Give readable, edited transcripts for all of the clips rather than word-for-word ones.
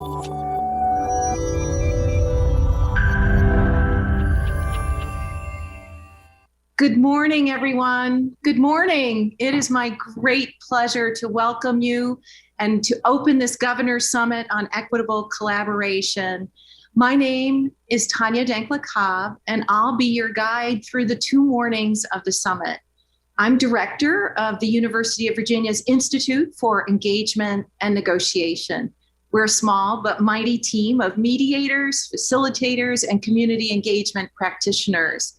Good morning, everyone. Good morning. It is my great pleasure to welcome you and to open this Governor's Summit on Equitable Collaboration. My name is Tanya Dankla-Cobb, and I'll be your guide through the 2 mornings of the summit. I'm director of the University of Virginia's Institute for Engagement and Negotiation. We're a small but mighty team of mediators, facilitators, and community engagement practitioners.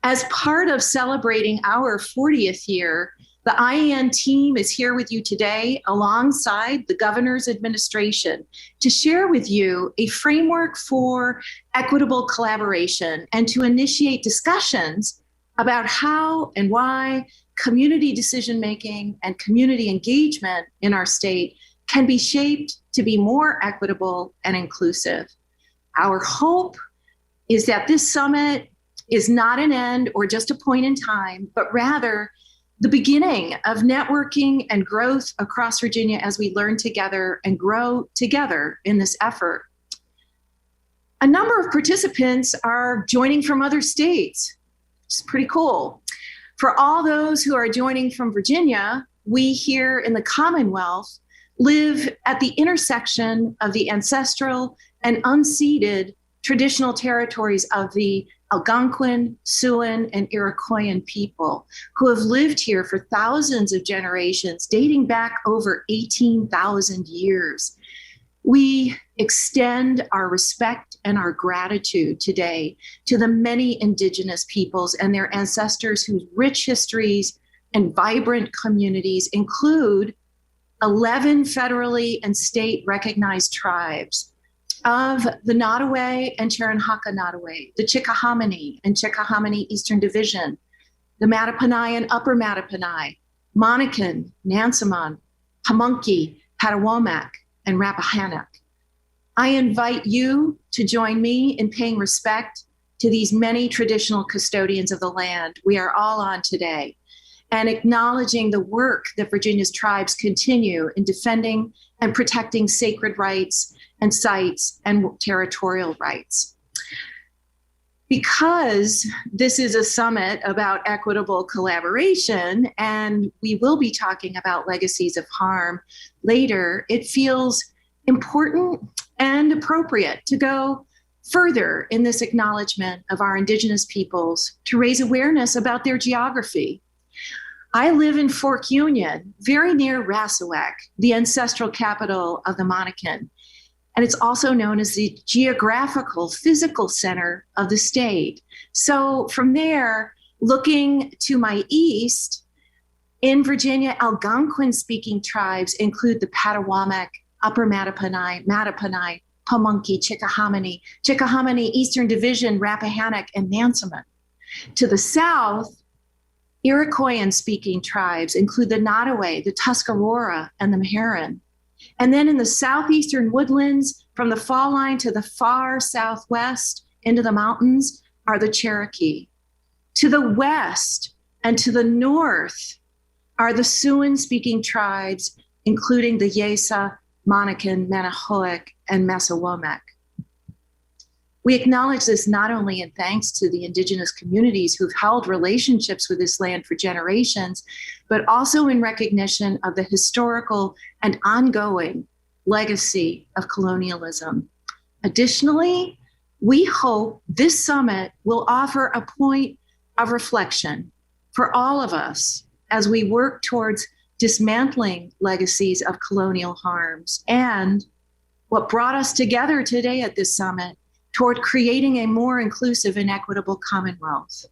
As part of celebrating our 40th year, the IEN team is here with you today alongside the Governor's administration to share with you a framework for equitable collaboration and to initiate discussions about how and why community decision-making and community engagement in our state can be shaped to be more equitable and inclusive. Our hope is that this summit is not an end or just a point in time, but rather the beginning of networking and growth across Virginia as we learn together and grow together in this effort. A number of participants are joining from other states, which is pretty cool. For all those who are joining from Virginia, we here in the Commonwealth live at the intersection of the ancestral and unceded traditional territories of the Algonquin, Siouan, and Iroquoian people who have lived here for thousands of generations, dating back over 18,000 years. We extend our respect and our gratitude today to the many Indigenous peoples and their ancestors whose rich histories and vibrant communities include 11 federally and state recognized tribes of the Nottoway and Cherenhaka Nottoway, the Chickahominy and Chickahominy Eastern Division, the Mattaponi and Upper Mattaponi, Monacan, Nansemond, Pamunkey, Patawomack, and Rappahannock. I invite you to join me in paying respect to these many traditional custodians of the land we are all on today, and acknowledging the work that Virginia's tribes continue in defending and protecting sacred rights and sites and territorial rights. Because this is a summit about equitable collaboration, and we will be talking about legacies of harm later, it feels important and appropriate to go further in this acknowledgement of our Indigenous peoples to raise awareness about their geography. I live in Fork Union, very near Rassawack, the ancestral capital of the Monacan. And it's also known as the geographical, physical center of the state. So from there, looking to my east, in Virginia, Algonquin-speaking tribes include the Patawomack, Upper Mattaponi, Mattaponi, Pamunkey, Chickahominy, Chickahominy Eastern Division, Rappahannock, and Nansemond. To the south, Iroquoian-speaking tribes include the Nottoway, the Tuscarora, and the Meherrin. And then in the southeastern woodlands, from the fall line to the far southwest into the mountains, are the Cherokee. To the west and to the north are the Siouan-speaking tribes, including the Yesa, Monacan, Manahoac, and Massawomack. We acknowledge this not only in thanks to the Indigenous communities who've held relationships with this land for generations, but also in recognition of the historical and ongoing legacy of colonialism. Additionally, we hope this summit will offer a point of reflection for all of us as we work towards dismantling legacies of colonial harms and what brought us together today at this summit toward creating a more inclusive and equitable Commonwealth.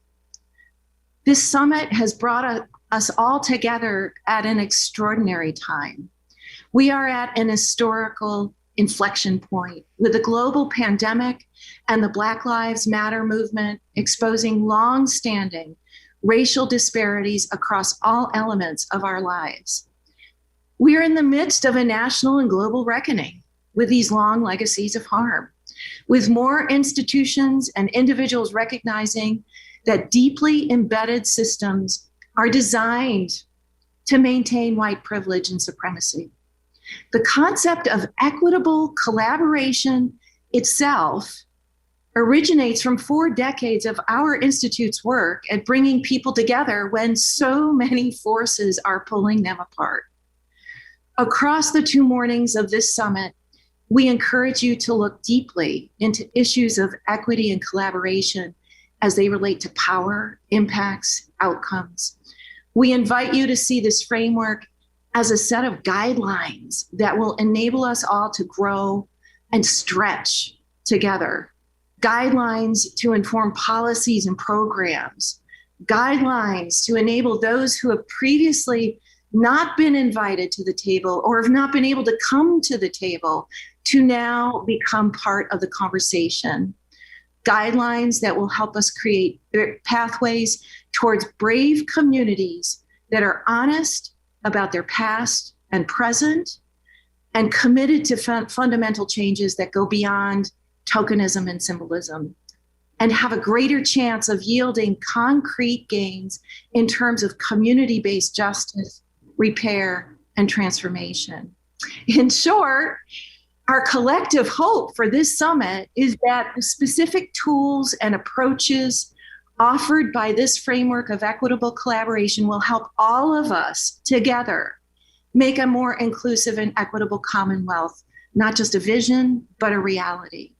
This summit has brought us all together at an extraordinary time. We are at an historical inflection point with the global pandemic and the Black Lives Matter movement exposing long-standing racial disparities across all elements of our lives. We are in the midst of a national and global reckoning with these long legacies of harm, with more institutions and individuals recognizing that deeply embedded systems are designed to maintain white privilege and supremacy. The concept of equitable collaboration itself originates from 4 decades of our Institute's work at bringing people together when so many forces are pulling them apart. Across the 2 mornings of this summit, we encourage you to look deeply into issues of equity and collaboration as they relate to power, impacts, outcomes. We invite you to see this framework as a set of guidelines that will enable us all to grow and stretch together. Guidelines to inform policies and programs. Guidelines to enable those who have previously not been invited to the table or have not been able to come to the table to now become part of the conversation. Guidelines that will help us create pathways towards brave communities that are honest about their past and present and committed to fundamental changes that go beyond tokenism and symbolism and have a greater chance of yielding concrete gains in terms of community-based justice, repair, and transformation. In short, our collective hope for this summit is that the specific tools and approaches offered by this framework of equitable collaboration will help all of us together make a more inclusive and equitable Commonwealth, not just a vision, but a reality.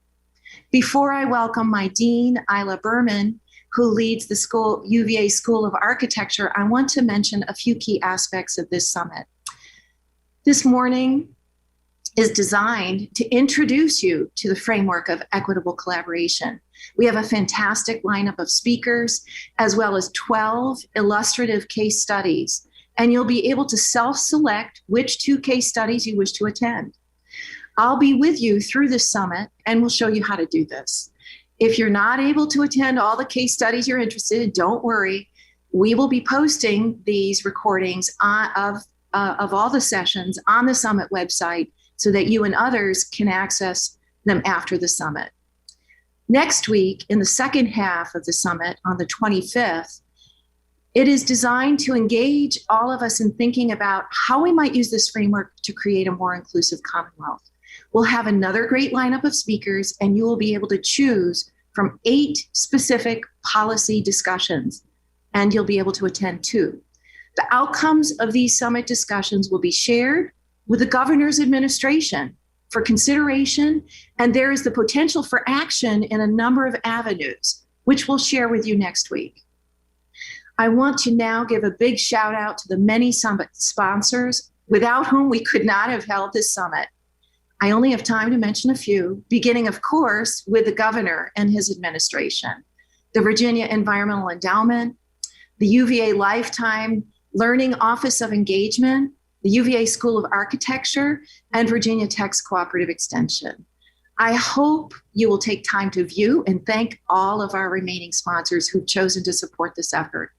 Before I welcome my Dean, Isla Berman, who leads the UVA School of Architecture, I want to mention a few key aspects of this summit. This morning is designed to introduce you to the framework of equitable collaboration. We have a fantastic lineup of speakers, as well as 12 illustrative case studies, and you'll be able to self-select which 2 case studies you wish to attend. I'll be with you through this summit, and we'll show you how to do this. If you're not able to attend all the case studies you're interested in, don't worry. We will be posting these recordings of all the sessions on the summit website so that you and others can access them after the summit. Next week, in the second half of the summit on the 25th, it is designed to engage all of us in thinking about how we might use this framework to create a more inclusive Commonwealth. We'll have another great lineup of speakers, and you will be able to choose from 8 specific policy discussions, and you'll be able to attend 2. The outcomes of these summit discussions will be shared with the governor's administration for consideration, and there is the potential for action in a number of avenues, which we'll share with you next week. I want to now give a big shout out to the many summit sponsors without whom we could not have held this summit. I only have time to mention a few, beginning, of course, with the governor and his administration, the Virginia Environmental Endowment, the UVA Lifetime Learning Office of Engagement, the UVA School of Architecture, and Virginia Tech's Cooperative Extension. I hope you will take time to view and thank all of our remaining sponsors who've chosen to support this effort.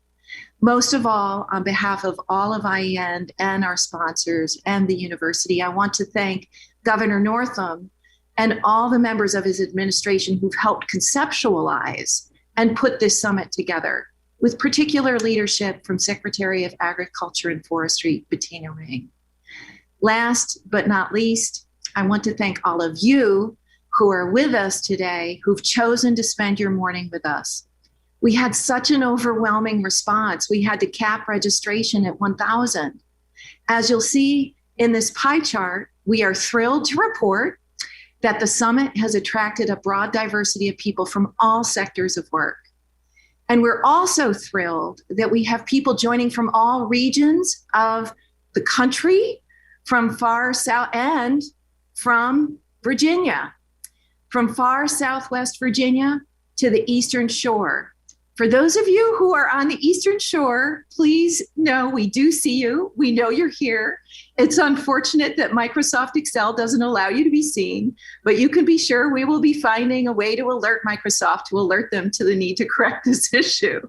Most of all, on behalf of all of IEN and our sponsors and the university, I want to thank Governor Northam and all the members of his administration who've helped conceptualize and put this summit together, with particular leadership from Secretary of Agriculture and Forestry, Bettina Ring. Last but not least, I want to thank all of you who are with us today, who've chosen to spend your morning with us. We had such an overwhelming response. We had to cap registration at 1,000. As you'll see in this pie chart, we are thrilled to report that the summit has attracted a broad diversity of people from all sectors of work. And we're also thrilled that we have people joining from all regions of the country, from far south and from Virginia, from far southwest Virginia to the Eastern Shore. For those of you who are on the Eastern Shore, please know we do see you. We know you're here. It's unfortunate that Microsoft Excel doesn't allow you to be seen, but you can be sure we will be finding a way to alert Microsoft, to alert them to the need to correct this issue.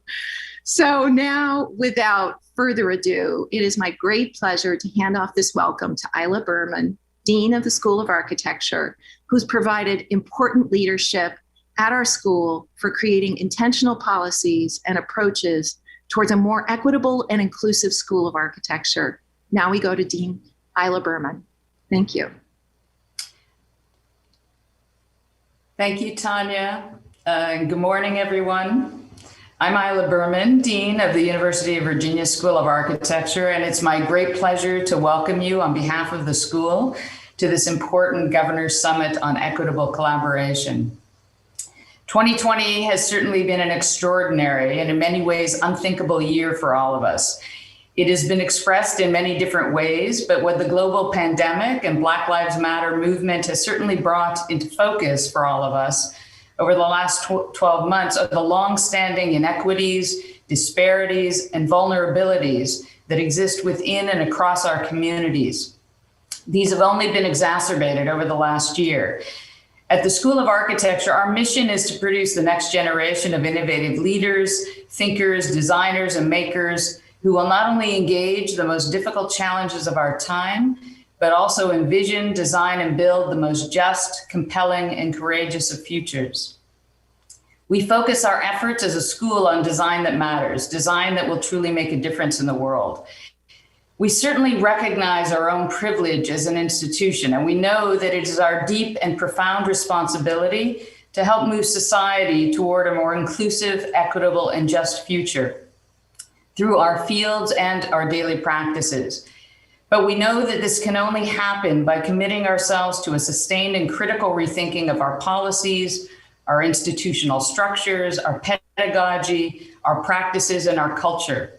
So now, without further ado, it is my great pleasure to hand off this welcome to Isla Berman, Dean of the School of Architecture, who's provided important leadership at our school for creating intentional policies and approaches towards a more equitable and inclusive School of Architecture. Now we go to Dean Isla Berman. Thank you. Thank you, Tanya. Good morning, everyone. I'm Isla Berman, Dean of the University of Virginia School of Architecture, and it's my great pleasure to welcome you on behalf of the school to this important Governor's Summit on Equitable Collaboration. 2020 has certainly been an extraordinary and in many ways unthinkable year for all of us. It has been expressed in many different ways, but what the global pandemic and Black Lives Matter movement has certainly brought into focus for all of us over the last 12 months are the long-standing inequities, disparities, and vulnerabilities that exist within and across our communities. These have only been exacerbated over the last year. At the School of Architecture, our mission is to produce the next generation of innovative leaders, thinkers, designers, and makers who will not only engage the most difficult challenges of our time, but also envision, design, and build the most just, compelling, and courageous of futures. We focus our efforts as a school on design that matters, design that will truly make a difference in the world. We certainly recognize our own privilege as an institution, and we know that it is our deep and profound responsibility to help move society toward a more inclusive, equitable, and just future through our fields and our daily practices. But we know that this can only happen by committing ourselves to a sustained and critical rethinking of our policies, our institutional structures, our pedagogy, our practices, and our culture.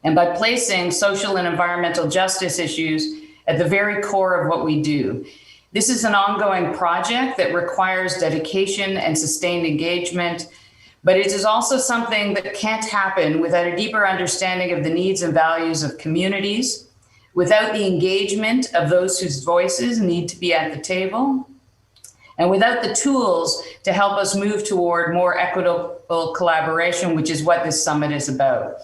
And by placing social and environmental justice issues at the very core of what we do. This is an ongoing project that requires dedication and sustained engagement, but it is also something that can't happen without a deeper understanding of the needs and values of communities, without the engagement of those whose voices need to be at the table, and without the tools to help us move toward more equitable collaboration, which is what this summit is about.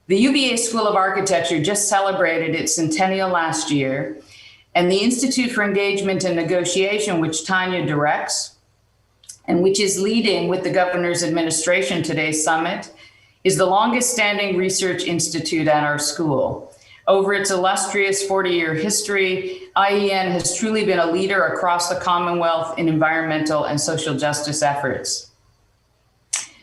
The UVA School of Architecture just celebrated its centennial last year, and the Institute for Engagement and Negotiation, which Tanya directs, and which is leading with the Governor's Administration today's summit, is the longest standing research institute at our school. Over its illustrious 40-year history, IEN has truly been a leader across the Commonwealth in environmental and social justice efforts.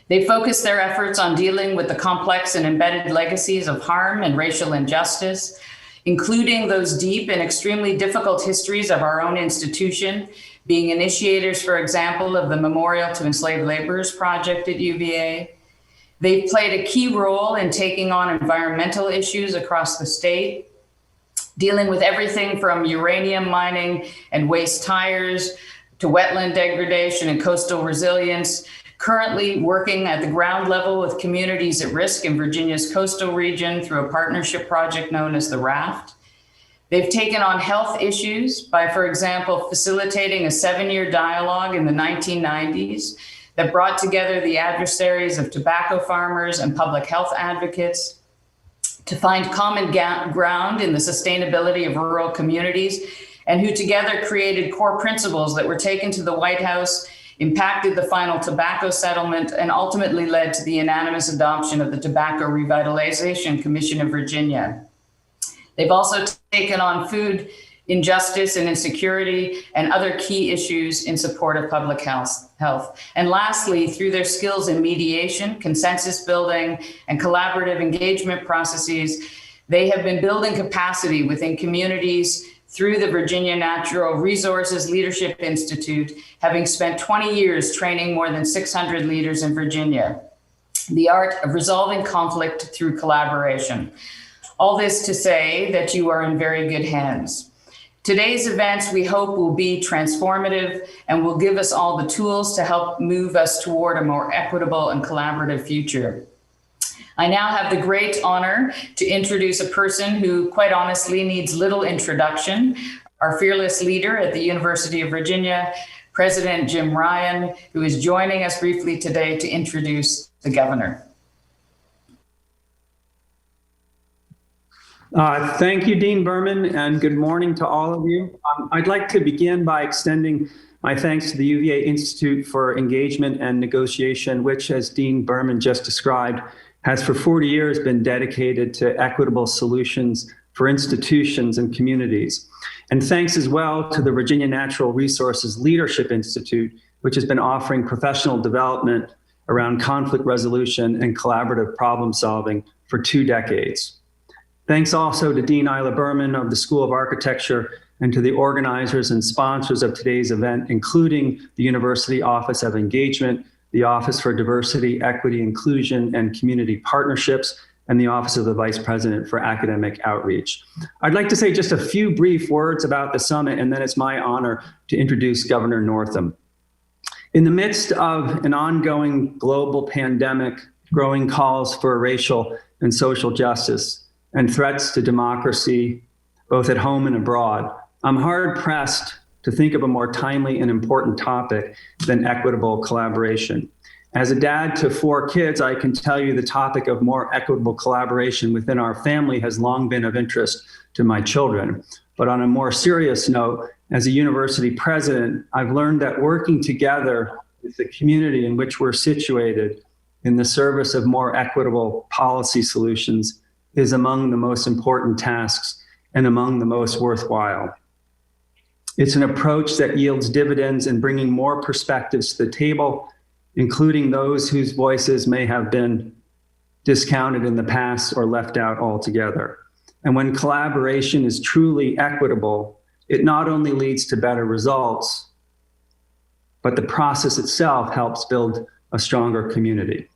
They focus their efforts on dealing with the complex and embedded legacies of harm and racial injustice, including those deep and extremely difficult histories of our own institution, being initiators, for example, of the Memorial to Enslaved Laborers Project at UVA. They've played a key role in taking on environmental issues across the state, dealing with everything from uranium mining and waste tires to wetland degradation and coastal resilience, currently working at the ground level with communities at risk in Virginia's coastal region through a partnership project known as the RAFT. They've taken on health issues by, for example, facilitating a 7-year dialogue in the 1990s that brought together the adversaries of tobacco farmers and public health advocates to find common ground in the sustainability of rural communities, and who together created core principles that were taken to the White House, impacted the final tobacco settlement, and ultimately led to the unanimous adoption of the Tobacco Revitalization Commission of Virginia. They've also taken on food injustice and insecurity and other key issues in support of public health. And lastly, through their skills in mediation, consensus building, and collaborative engagement processes, they have been building capacity within communities through the Virginia Natural Resources Leadership Institute, having spent 20 years training more than 600 leaders in Virginia. The art of resolving conflict through collaboration. All this to say that you are in very good hands. Today's events, we hope, will be transformative and will give us all the tools to help move us toward a more equitable and collaborative future. I now have the great honor to introduce a person who, quite honestly, needs little introduction, our fearless leader at the University of Virginia, President Jim Ryan, who is joining us briefly today to introduce the governor. Thank you, Dean Berman, and good morning to all of you. I'd like to begin by extending my thanks to the UVA Institute for Engagement and Negotiation, which, as Dean Berman just described, has for 40 years been dedicated to equitable solutions for institutions and communities. And thanks as well to the Virginia Natural Resources Leadership Institute, which has been offering professional development around conflict resolution and collaborative problem solving for 2 decades. Thanks also to Dean Isla Berman of the School of Architecture and to the organizers and sponsors of today's event, including the University Office of Engagement, the Office for Diversity, Equity, Inclusion, and Community Partnerships, and the Office of the Vice President for Academic Outreach. I'd like to say just a few brief words about the summit, and then it's my honor to introduce Governor Northam. In the midst of an ongoing global pandemic, growing calls for racial and social justice, and threats to democracy, both at home and abroad, I'm hard-pressed to think of a more timely and important topic than equitable collaboration. As a dad to 4 kids, I can tell you the topic of more equitable collaboration within our family has long been of interest to my children. But on a more serious note, as a university president, I've learned that working together with the community in which we're situated in the service of more equitable policy solutions is among the most important tasks and among the most worthwhile. It's an approach that yields dividends in bringing more perspectives to the table, including those whose voices may have been discounted in the past or left out altogether. And when collaboration is truly equitable, it not only leads to better results, but the process itself helps build a stronger community.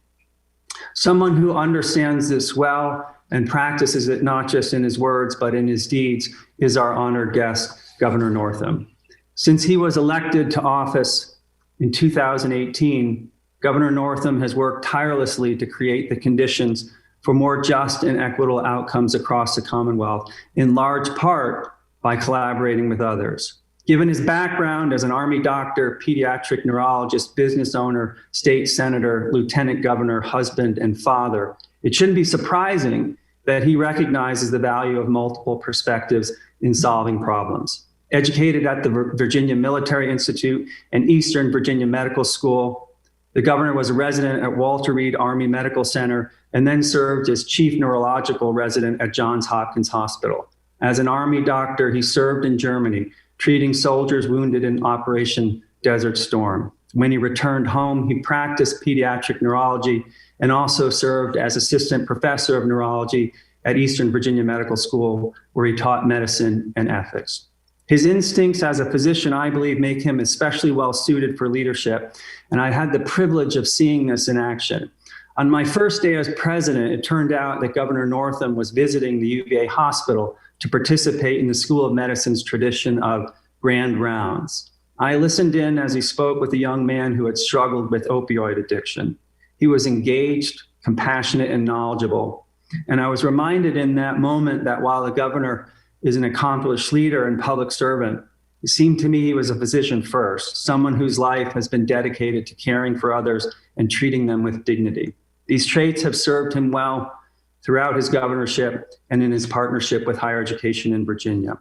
Someone who understands this well and practices it not just in his words, but in his deeds is our honored guest, Governor Northam. Since he was elected to office in 2018, Governor Northam has worked tirelessly to create the conditions for more just and equitable outcomes across the Commonwealth, in large part by collaborating with others. Given his background as an Army doctor, pediatric neurologist, business owner, state senator, lieutenant governor, husband, and father, it shouldn't be surprising that he recognizes the value of multiple perspectives in solving problems. Educated at the Virginia Military Institute and Eastern Virginia Medical School, the governor was a resident at Walter Reed Army Medical Center and then served as chief neurological resident at Johns Hopkins Hospital. As an Army doctor, he served in Germany, treating soldiers wounded in Operation Desert Storm. When he returned home, he practiced pediatric neurology and also served as assistant professor of neurology at Eastern Virginia Medical School, where he taught medicine and ethics. His instincts as a physician, I believe, make him especially well suited for leadership, and I had the privilege of seeing this in action. On my first day as president, it turned out that Governor Northam was visiting the UVA hospital to participate in the School of Medicine's tradition of grand rounds. I listened in as he spoke with a young man who had struggled with opioid addiction. He was engaged, compassionate, and knowledgeable. And I was reminded in that moment that while the governor is an accomplished leader and public servant, it seemed to me he was a physician first, someone whose life has been dedicated to caring for others and treating them with dignity. These traits have served him well throughout his governorship and in his partnership with higher education in Virginia.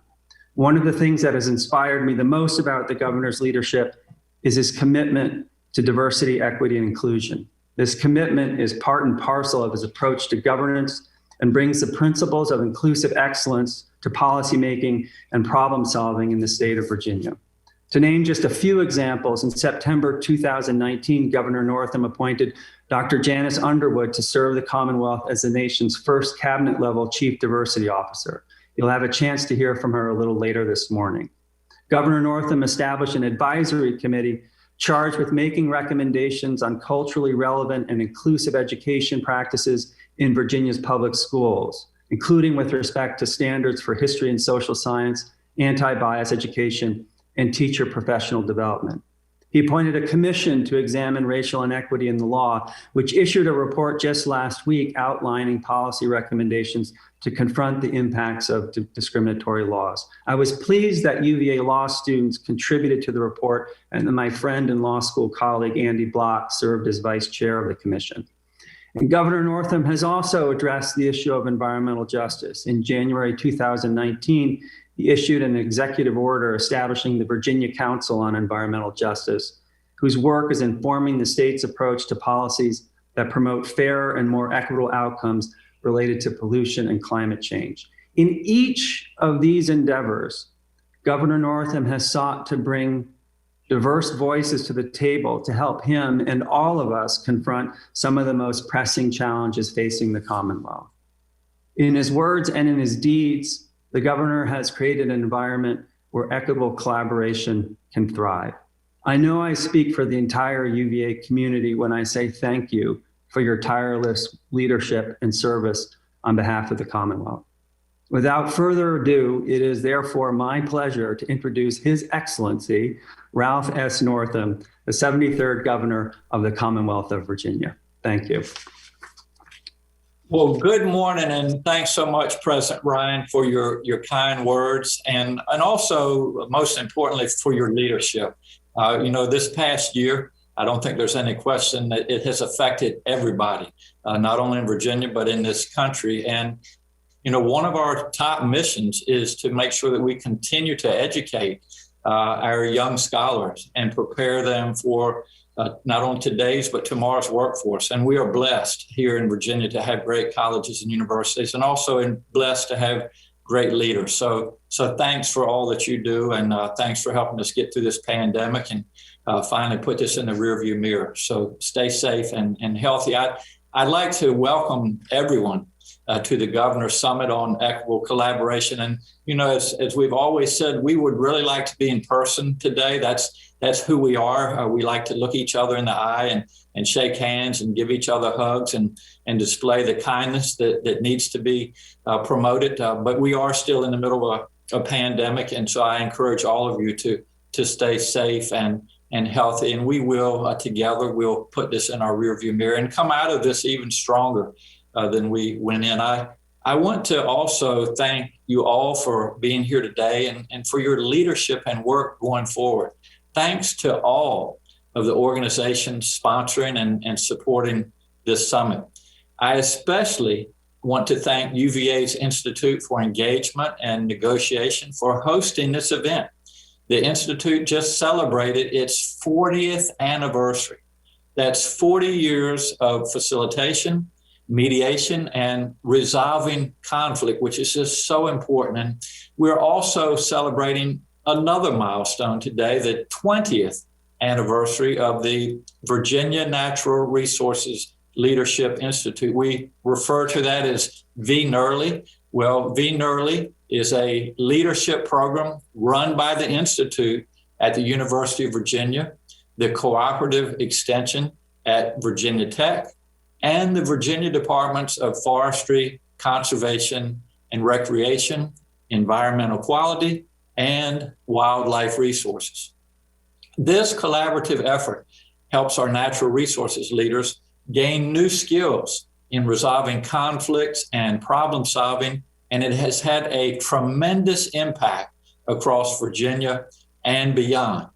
One of the things that has inspired me the most about the governor's leadership is his commitment to diversity, equity, and inclusion. This commitment is part and parcel of his approach to governance and brings the principles of inclusive excellence to policymaking and problem solving in the state of Virginia. To name just a few examples, in September 2019, Governor Northam appointed Dr. Janice Underwood to serve the Commonwealth as the nation's first cabinet-level chief diversity officer. You'll have a chance to hear from her a little later this morning. Governor Northam established an advisory committee charged with making recommendations on culturally relevant and inclusive education practices in Virginia's public schools, including with respect to standards for history and social science, anti-bias education, and teacher professional development. He appointed a commission to examine racial inequity in the law, which issued a report just last week outlining policy recommendations to confront the impacts of discriminatory laws. I was pleased that UVA law students contributed to the report and that my friend and law school colleague Andy Block served as vice chair of the commission. And Governor Northam has also addressed the issue of environmental justice. In January 2019, he issued an executive order establishing the Virginia Council on Environmental Justice, whose work is informing the state's approach to policies that promote fairer and more equitable outcomes related to pollution and climate change. In each of these endeavors, Governor Northam has sought to bring diverse voices to the table to help him and all of us confront some of the most pressing challenges facing the Commonwealth. In his words and in his deeds, the governor has created an environment where equitable collaboration can thrive. I know I speak for the entire UVA community when I say thank you for your tireless leadership and service on behalf of the Commonwealth. Without further ado, it is therefore my pleasure to introduce His Excellency, Ralph S. Northam, the 73rd Governor of the Commonwealth of Virginia. Thank you. Well, good morning, and thanks so much, President Ryan, for your kind words, and also, most importantly, for your leadership. This past year, I don't think there's any question that it has affected everybody, not only in Virginia, but in this country. And one of our top missions is to make sure that we continue to educate our young scholars and prepare them for not only today's, but tomorrow's workforce. And we are blessed here in Virginia to have great colleges and universities, and also blessed to have great leaders. So thanks for all that you do, and thanks for helping us get through this pandemic and finally put this in the rearview mirror. So stay safe and healthy. I'd like to welcome everyone to the Governor's Summit on Equitable Collaboration. And, as we've always said, we would really like to be in person today. That's who we are. We like to look each other in the eye and shake hands and give each other hugs and display the kindness that needs to be promoted. But we are still in the middle of a pandemic. And so I encourage all of you to stay safe and healthy. And we will, together, we'll put this in our rearview mirror and come out of this even stronger than we went in. I want to also thank you all for being here today and for your leadership and work going forward. Thanks to all of the organizations sponsoring and supporting this summit. I especially want to thank UVA's Institute for Engagement and Negotiation for hosting this event. The Institute just celebrated its 40th anniversary. That's 40 years of facilitation, mediation, and resolving conflict, which is just so important. And we're also celebrating another milestone today, the 20th anniversary of the Virginia Natural Resources Leadership Institute. We refer to that as VNERLI. Well, VNERLI is a leadership program run by the Institute at the University of Virginia, the Cooperative Extension at Virginia Tech, and the Virginia Departments of Forestry, Conservation and Recreation, Environmental Quality, and Wildlife Resources. This collaborative effort helps our natural resources leaders gain new skills in resolving conflicts and problem solving, and it has had a tremendous impact across Virginia and beyond.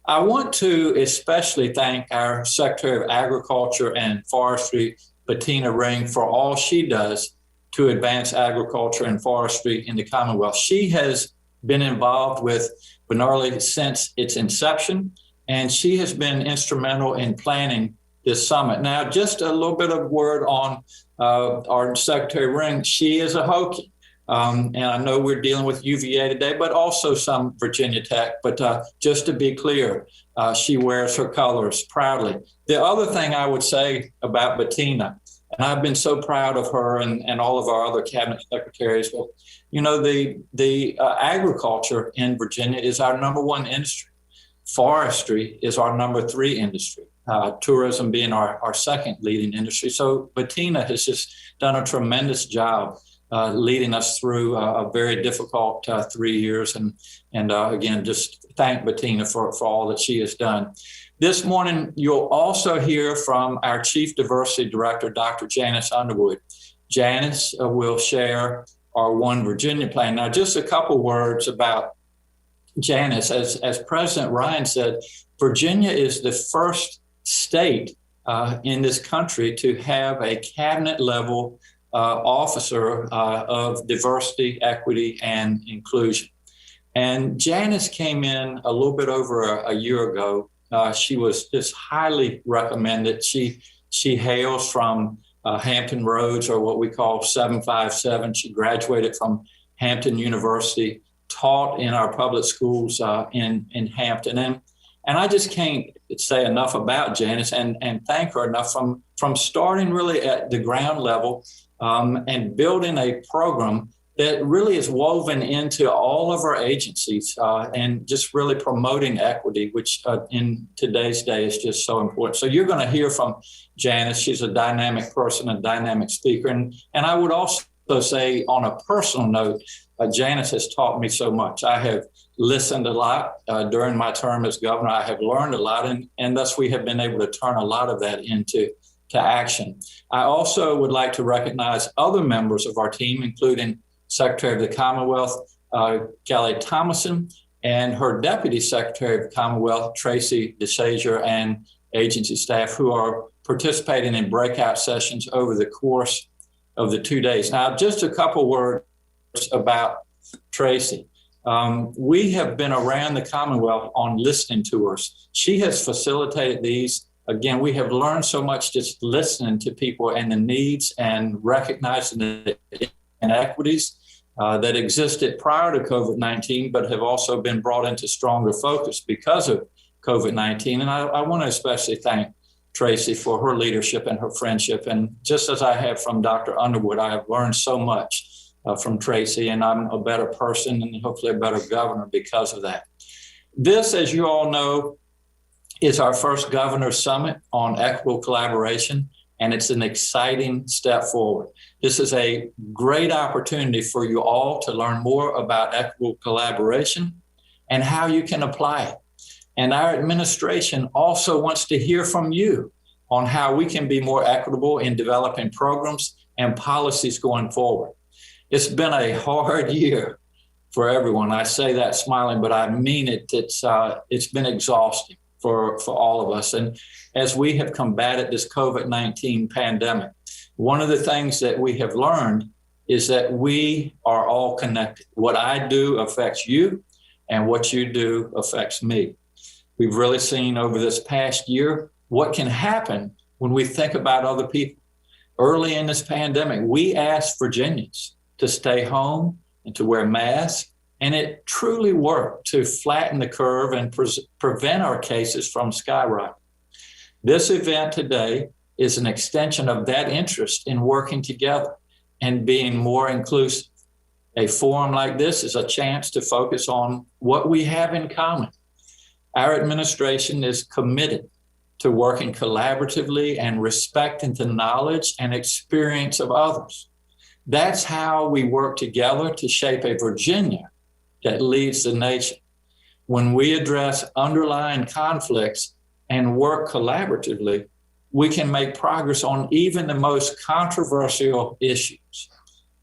I want to especially thank our Secretary of Agriculture and Forestry, Bettina Ring, for all she does to advance agriculture and forestry in the Commonwealth. She has been involved with VNERLI since its inception, and she has been instrumental in planning this summit. Now, just a little bit of word on our Secretary Ring. She is a Hokie. And I know we're dealing with UVA today, but also some Virginia Tech. But just to be clear, she wears her colors proudly. The other thing I would say about Bettina, and I've been so proud of her and all of our other cabinet secretaries, well, the agriculture in Virginia is our number one industry. Forestry is our number 3 industry. Tourism being our second leading industry. So Bettina has just done a tremendous job leading us through a very difficult 3 years. And again, just thank Bettina for all that she has done. This morning, you'll also hear from our Chief Diversity Director, Dr. Janice Underwood. Janice will share our One Virginia plan. Now, just a couple words about Janice. As President Ryan said, Virginia is the first state in this country to have a cabinet level officer of diversity, equity, and inclusion. And Janice came in a little bit over a year ago. She was just highly recommended. She hails from Hampton Roads, or what we call 757. She graduated from Hampton University, taught in our public schools in Hampton. And I just can't say enough about Janice and thank her enough from starting really at the ground level and building a program that really is woven into all of our agencies and just really promoting equity, which in today's day is just so important. So you're going to hear from Janice. She's a dynamic person, a dynamic speaker. And I would also say on a personal note, Janice has taught me so much. I have listened a lot during my term as governor. I have learned a lot, and thus we have been able to turn a lot of that into action. I also would like to recognize other members of our team, including Secretary of the Commonwealth, Kelly Thomason, and her Deputy Secretary of the Commonwealth, Tracy DeSager, and agency staff who are participating in breakout sessions over the course of the 2 days. Now, just a couple words about Tracy. We have been around the Commonwealth on listening tours. She has facilitated these. Again, we have learned so much just listening to people and the needs and recognizing the inequities that existed prior to COVID-19, but have also been brought into stronger focus because of COVID-19. And I want to especially thank Tracy for her leadership and her friendship. And just as I have from Dr. Underwood, I have learned so much from Tracy, and I'm a better person and hopefully a better governor because of that. This, as you all know, is our first Governor's Summit on Equitable Collaboration, and it's an exciting step forward. This is a great opportunity for you all to learn more about equitable collaboration and how you can apply it. And our administration also wants to hear from you on how we can be more equitable in developing programs and policies going forward. It's been a hard year for everyone. I say that smiling, but I mean it. It's been exhausting for all of us. And as we have combated this COVID-19 pandemic, one of the things that we have learned is that we are all connected. What I do affects you, and what you do affects me. We've really seen over this past year what can happen when we think about other people. Early in this pandemic, we asked Virginians to stay home and to wear masks, and it truly worked to flatten the curve and prevent our cases from skyrocketing. This event today is an extension of that interest in working together and being more inclusive. A forum like this is a chance to focus on what we have in common. Our administration is committed to working collaboratively and respecting the knowledge and experience of others. That's how we work together to shape a Virginia that leads the nation. When we address underlying conflicts and work collaboratively, we can make progress on even the most controversial issues.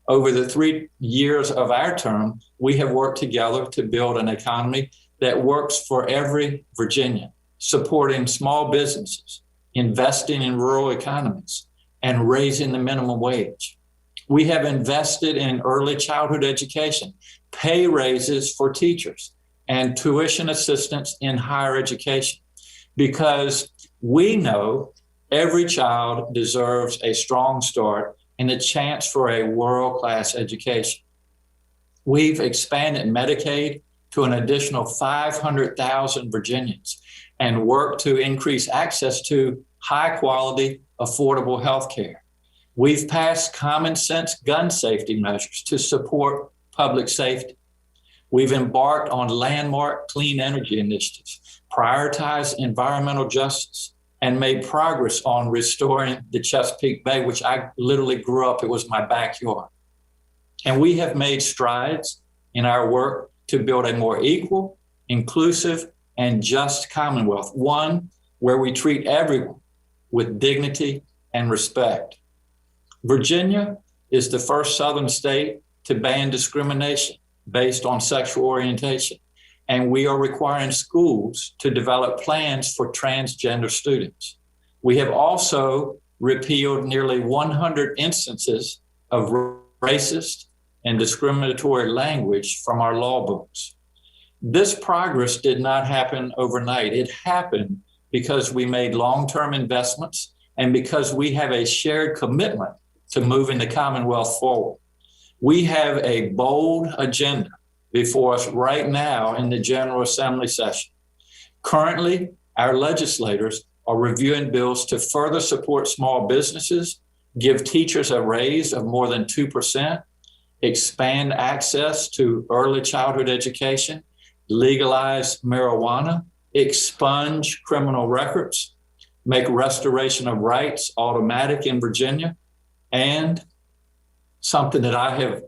Over the 3 years of our term, we have worked together to build an economy that works for every Virginian, supporting small businesses, investing in rural economies, and raising the minimum wage. We have invested in early childhood education, pay raises for teachers, and tuition assistance in higher education, because we know every child deserves a strong start and a chance for a world-class education. We've expanded Medicaid to an additional 500,000 Virginians and worked to increase access to high-quality, affordable health care. We've passed common sense gun safety measures to support public safety. We've embarked on landmark clean energy initiatives, prioritized environmental justice, and made progress on restoring the Chesapeake Bay, which I literally grew up, it was my backyard. And we have made strides in our work to build a more equal, inclusive, and just Commonwealth, one where we treat everyone with dignity and respect. Virginia is the first Southern state to ban discrimination based on sexual orientation, and we are requiring schools to develop plans for transgender students. We have also repealed nearly 100 instances of racist and discriminatory language from our law books. This progress did not happen overnight. It happened because we made long-term investments and because we have a shared commitment to moving the Commonwealth forward. We have a bold agenda before us right now in the General Assembly session. Currently, our legislators are reviewing bills to further support small businesses, give teachers a raise of more than 2%, expand access to early childhood education, legalize marijuana, expunge criminal records, make restoration of rights automatic in Virginia, and something that I have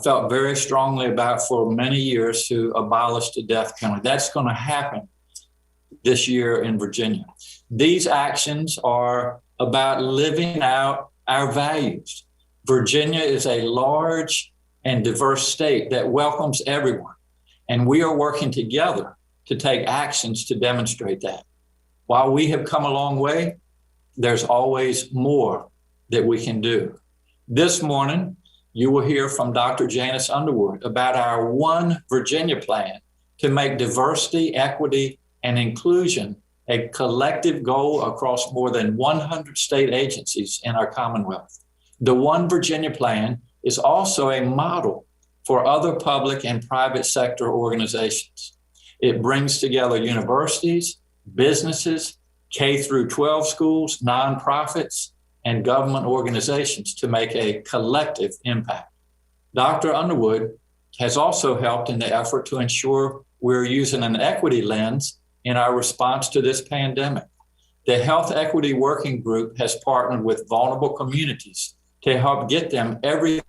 felt very strongly about for many years, to abolish the death penalty. That's going to happen this year in Virginia. These actions are about living out our values. Virginia is a large and diverse state that welcomes everyone, and we are working together to take actions to demonstrate that. While we have come a long way, there's always more that we can do. This morning, you will hear from Dr. Janice Underwood about our One Virginia plan to make diversity, equity, and inclusion a collective goal across more than 100 state agencies in our Commonwealth. The One Virginia plan is also a model for other public and private sector organizations. It brings together universities, businesses, K through 12 schools, nonprofits, and government organizations to make a collective impact. Dr. Underwood has also helped in the effort to ensure we're using an equity lens in our response to this pandemic. The Health Equity Working Group has partnered with vulnerable communities to help get them everything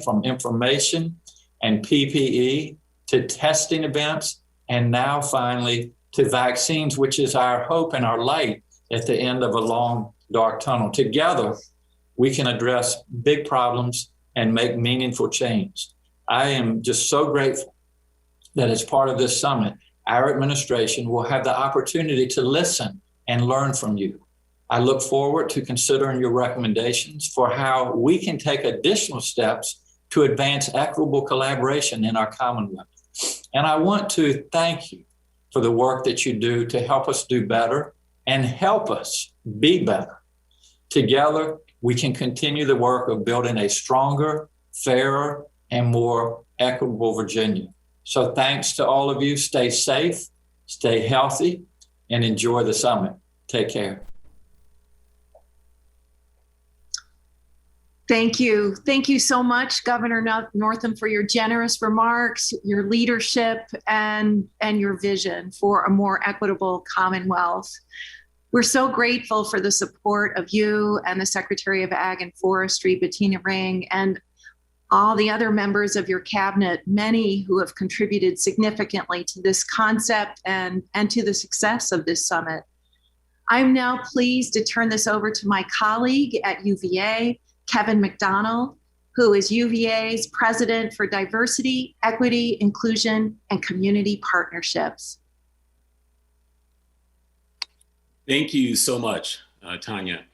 from information and PPE to testing events, and now finally to vaccines, which is our hope and our light at the end of a long, dark tunnel. Together, we can address big problems and make meaningful change. I am just so grateful that as part of this summit, our administration will have the opportunity to listen and learn from you. I look forward to considering your recommendations for how we can take additional steps to advance equitable collaboration in our Commonwealth. And I want to thank you for the work that you do to help us do better and help us be better. Together, we can continue the work of building a stronger, fairer, and more equitable Virginia. So thanks to all of you. Stay safe, stay healthy, and enjoy the summit. Take care. Thank you. Thank you so much, Governor Northam, for your generous remarks, your leadership, and your vision for a more equitable Commonwealth. We're so grateful for the support of you and the Secretary of Ag and Forestry, Bettina Ring, and all the other members of your cabinet, many who have contributed significantly to this concept and to the success of this summit. I'm now pleased to turn this over to my colleague at UVA, Kevin McDonald, who is UVA's President for Diversity, Equity, Inclusion, and Community Partnerships. Thank you so much, Tanya.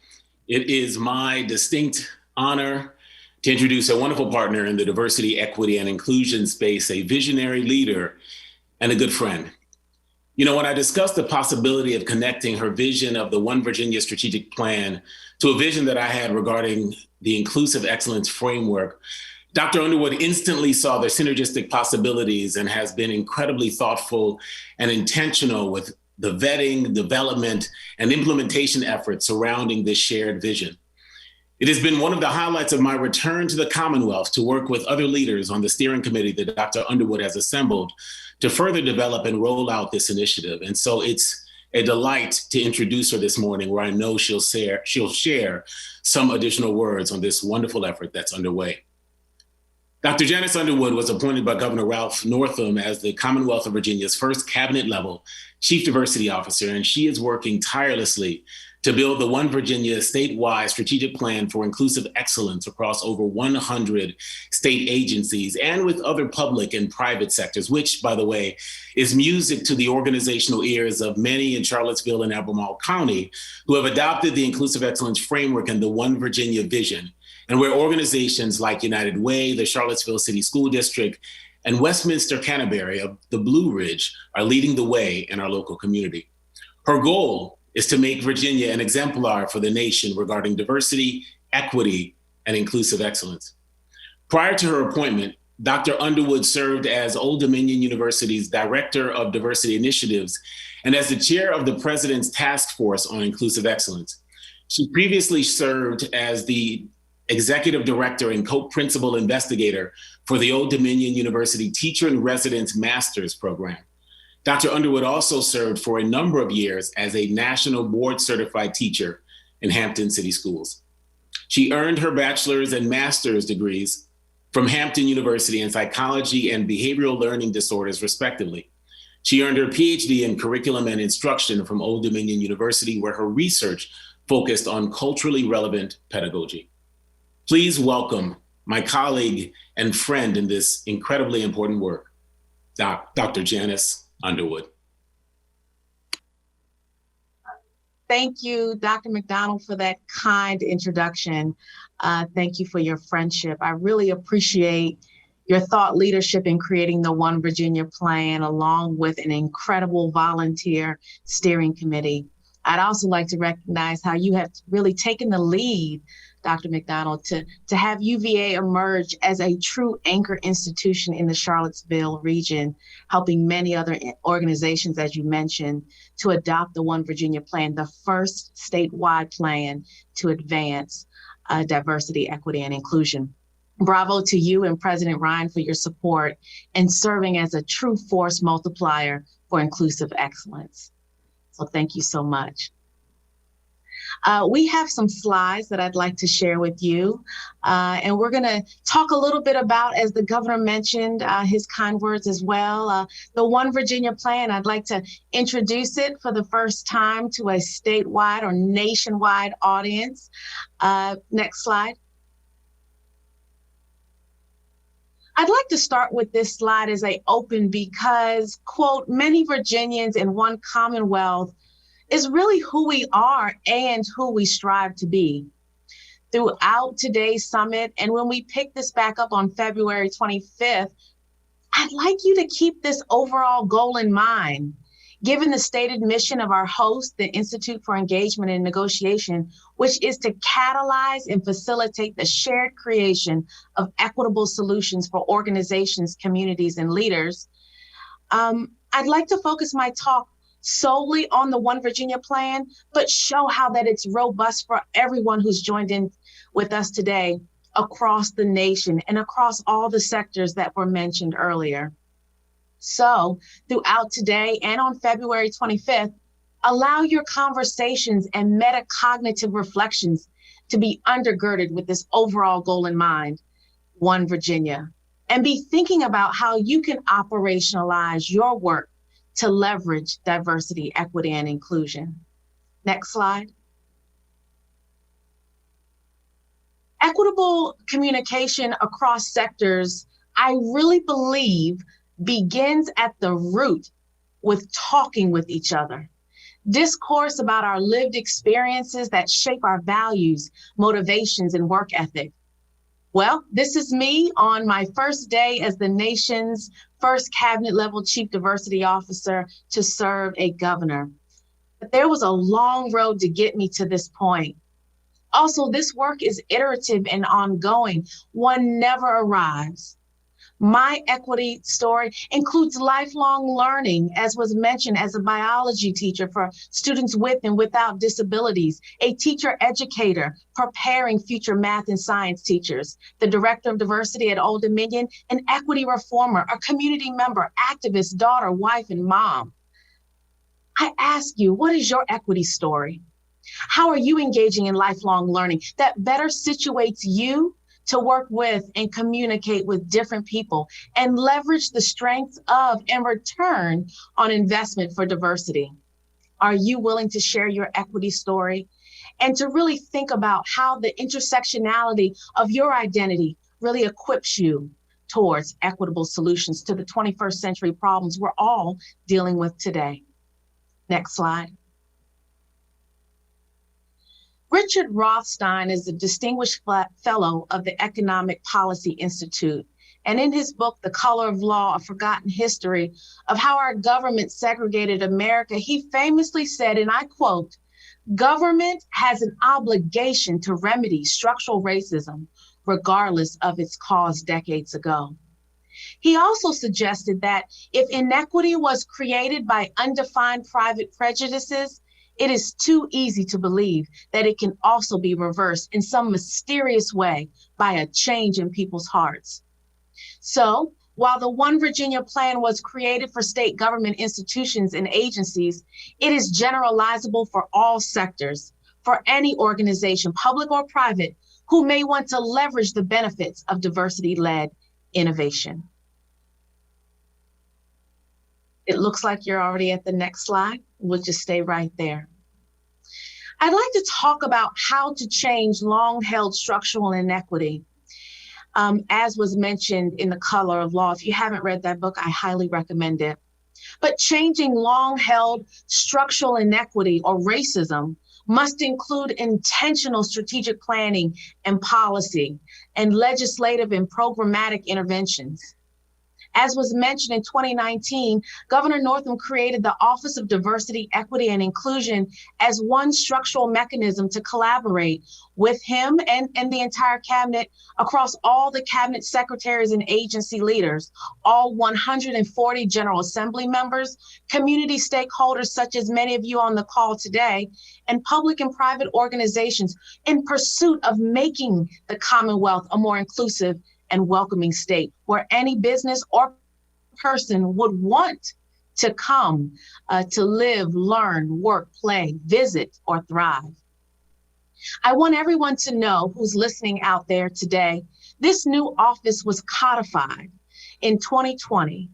It is my distinct honor to introduce a wonderful partner in the diversity, equity, and inclusion space, a visionary leader and a good friend. You know, when I discussed the possibility of connecting her vision of the One Virginia strategic plan to a vision that I had regarding the inclusive excellence framework, Dr. Underwood instantly saw the synergistic possibilities and has been incredibly thoughtful and intentional with the vetting, development, and implementation efforts surrounding this shared vision. It has been one of the highlights of my return to the Commonwealth to work with other leaders on the steering committee that Dr. Underwood has assembled to further develop and roll out this initiative. And so it's a delight to introduce her this morning, where I know she'll share some additional words on this wonderful effort that's underway. Dr. Janice Underwood was appointed by Governor Ralph Northam as the Commonwealth of Virginia's first cabinet-level Chief Diversity Officer, and she is working tirelessly to build the One Virginia statewide strategic plan for inclusive excellence across over 100 state agencies and with other public and private sectors, which, by the way, is music to the organizational ears of many in Charlottesville and Albemarle County who have adopted the inclusive excellence framework and the One Virginia vision, and where organizations like United Way, the Charlottesville City School District, and Westminster Canterbury of the Blue Ridge are leading the way in our local community. Her goal is to make Virginia an exemplar for the nation regarding diversity, equity, and inclusive excellence. Prior to her appointment, Dr. Underwood served as Old Dominion University's Director of Diversity Initiatives and as the chair of the President's Task Force on Inclusive Excellence. She previously served as the Executive Director and Co-Principal Investigator for the Old Dominion University Teacher in Residence Master's Program. Dr. Underwood also served for a number of years as a National Board Certified Teacher in Hampton City Schools. She earned her bachelor's and master's degrees from Hampton University in psychology and behavioral learning disorders, respectively. She earned her PhD in curriculum and instruction from Old Dominion University, where her research focused on culturally relevant pedagogy. Please welcome my colleague and friend in this incredibly important work, Dr. Janice Underwood. Thank you, Dr. McDonald, for that kind introduction. Thank you for your friendship. I really appreciate your thought leadership in creating the One Virginia Plan, along with an incredible volunteer steering committee. I'd also like to recognize how you have really taken the lead, Dr. McDonald, to have UVA emerge as a true anchor institution in the Charlottesville region, helping many other organizations, as you mentioned, to adopt the One Virginia Plan, the first statewide plan to advance diversity, equity, and inclusion. Bravo to you and President Ryan for your support and serving as a true force multiplier for inclusive excellence. So thank you so much. We have some slides that I'd like to share with you, and we're going to talk a little bit about, as the governor mentioned, his kind words as well, the One Virginia Plan. I'd like to introduce it for the first time to a statewide or nationwide audience. Next slide. I'd like to start with this slide as I open because, quote, many Virginians in one Commonwealth is really who we are and who we strive to be. Throughout today's summit, and when we pick this back up on February 25th, I'd like you to keep this overall goal in mind. Given the stated mission of our host, the Institute for Engagement and Negotiation, which is to catalyze and facilitate the shared creation of equitable solutions for organizations, communities, and leaders, I'd like to focus my talk solely on the One Virginia Plan, but show how that it's robust for everyone who's joined in with us today across the nation and across all the sectors that were mentioned earlier. So throughout today and on February 25th, allow your conversations and metacognitive reflections to be undergirded with this overall goal in mind, One Virginia, and be thinking about how you can operationalize your work to leverage diversity, equity, and inclusion. Next slide. Equitable communication across sectors, I really believe, begins at the root with talking with each other. Discourse about our lived experiences that shape our values, motivations, and work ethic. Well, this is me on my first day as the nation's first cabinet level chief diversity officer to serve a governor. But there was a long road to get me to this point. Also, this work is iterative and ongoing. One never arrives. My equity story includes lifelong learning, as was mentioned, as a biology teacher for students with and without disabilities, a teacher educator preparing future math and science teachers, the director of diversity at Old Dominion, an equity reformer, a community member, activist, daughter, wife, and mom. I ask you, what is your equity story? How are you engaging in lifelong learning that better situates you to work with and communicate with different people and leverage the strengths of and return on investment for diversity? Are you willing to share your equity story and to really think about how the intersectionality of your identity really equips you towards equitable solutions to the 21st century problems we're all dealing with today? Next slide. Richard Rothstein is a distinguished fellow of the Economic Policy Institute. And in his book, The Color of Law, A Forgotten History of How Our Government Segregated America, he famously said, and I quote, "Government has an obligation to remedy structural racism, regardless of its cause decades ago. He also suggested that if inequity was created by undefined private prejudices, it is too easy to believe that it can also be reversed in some mysterious way by a change in people's hearts. So, while the One Virginia Plan was created for state government institutions and agencies, it is generalizable for all sectors, for any organization, public or private, who may want to leverage the benefits of diversity-led innovation. It looks like you're already at the next slide. We'll just stay right there. I'd like to talk about how to change long-held structural inequity. As was mentioned in The Color of Law. If you haven't read that book, I highly recommend it. But changing long-held structural inequity or racism must include intentional strategic planning and policy and legislative and programmatic interventions. As was mentioned in 2019, Governor Northam created the Office of Diversity, Equity, and Inclusion as one structural mechanism to collaborate with him and the entire cabinet across all the cabinet secretaries and agency leaders, all 140 General Assembly members, community stakeholders such as many of you on the call today, and public and private organizations in pursuit of making the Commonwealth a more inclusive and welcoming state where any business or person would want to come to live, learn, work, play, visit, or thrive. I want everyone to know who's listening out there today, this new office was codified in 2020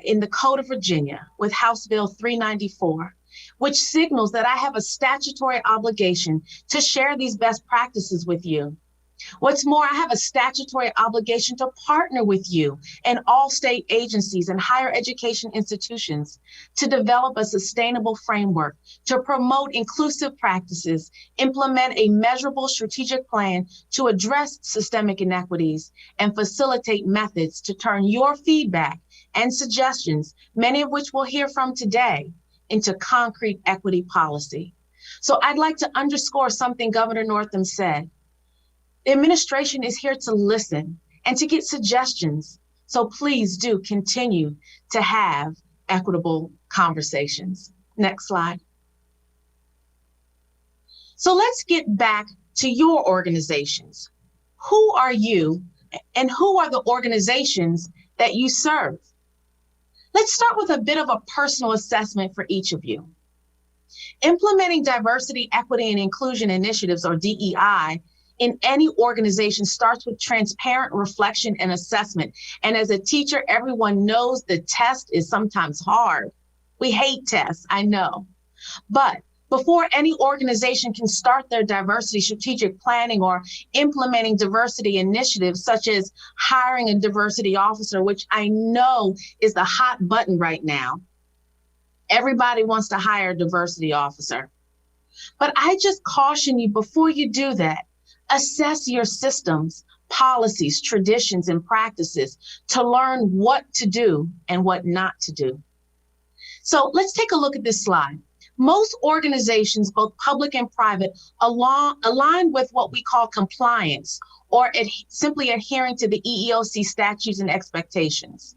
in the Code of Virginia with House Bill 394, which signals that I have a statutory obligation to share these best practices with you. What's more, I have a statutory obligation to partner with you and all state agencies and higher education institutions to develop a sustainable framework to promote inclusive practices, implement a measurable strategic plan to address systemic inequities, and facilitate methods to turn your feedback and suggestions, many of which we'll hear from today, into concrete equity policy. So I'd like to underscore something Governor Northam said. The administration is here to listen and to get suggestions. So please do continue to have equitable conversations. Next slide. So let's get back to your organizations. Who are you and who are the organizations that you serve? Let's start with a bit of a personal assessment for each of you. Implementing diversity, equity, and inclusion initiatives, or DEI, in any organization starts with transparent reflection and assessment. And as a teacher, everyone knows the test is sometimes hard. We hate tests, I know. But before any organization can start their diversity strategic planning or implementing diversity initiatives, such as hiring a diversity officer, which I know is the hot button right now. Everybody wants to hire a diversity officer. But I just caution you, before you do that, assess your systems, policies, traditions, and practices to learn what to do and what not to do. So let's take a look at this slide. Most organizations, both public and private, align with what we call compliance, or simply adhering to the EEOC statutes and expectations.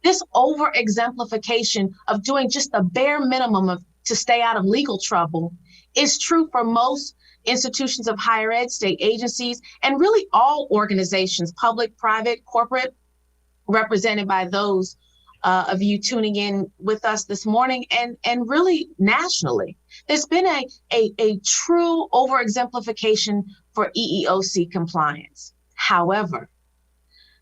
This over-exemplification of doing just the bare minimum to stay out of legal trouble is true for most institutions of higher ed, state agencies, and really all organizations, public, private, corporate, represented by those of you tuning in with us this morning, and really nationally. There's been a true over-exemplification for EEOC compliance. However,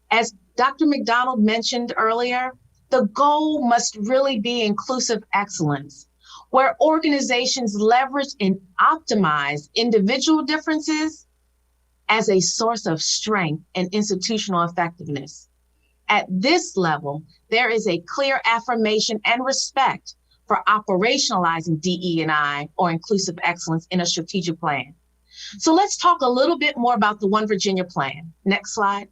as Dr. McDonald mentioned earlier, the goal must really be inclusive excellence, where organizations leverage and optimize individual differences as a source of strength and institutional effectiveness. At this level, there is a clear affirmation and respect for operationalizing DE&I, or inclusive excellence, in a strategic plan. So let's talk a little bit more about the One Virginia Plan. Next slide.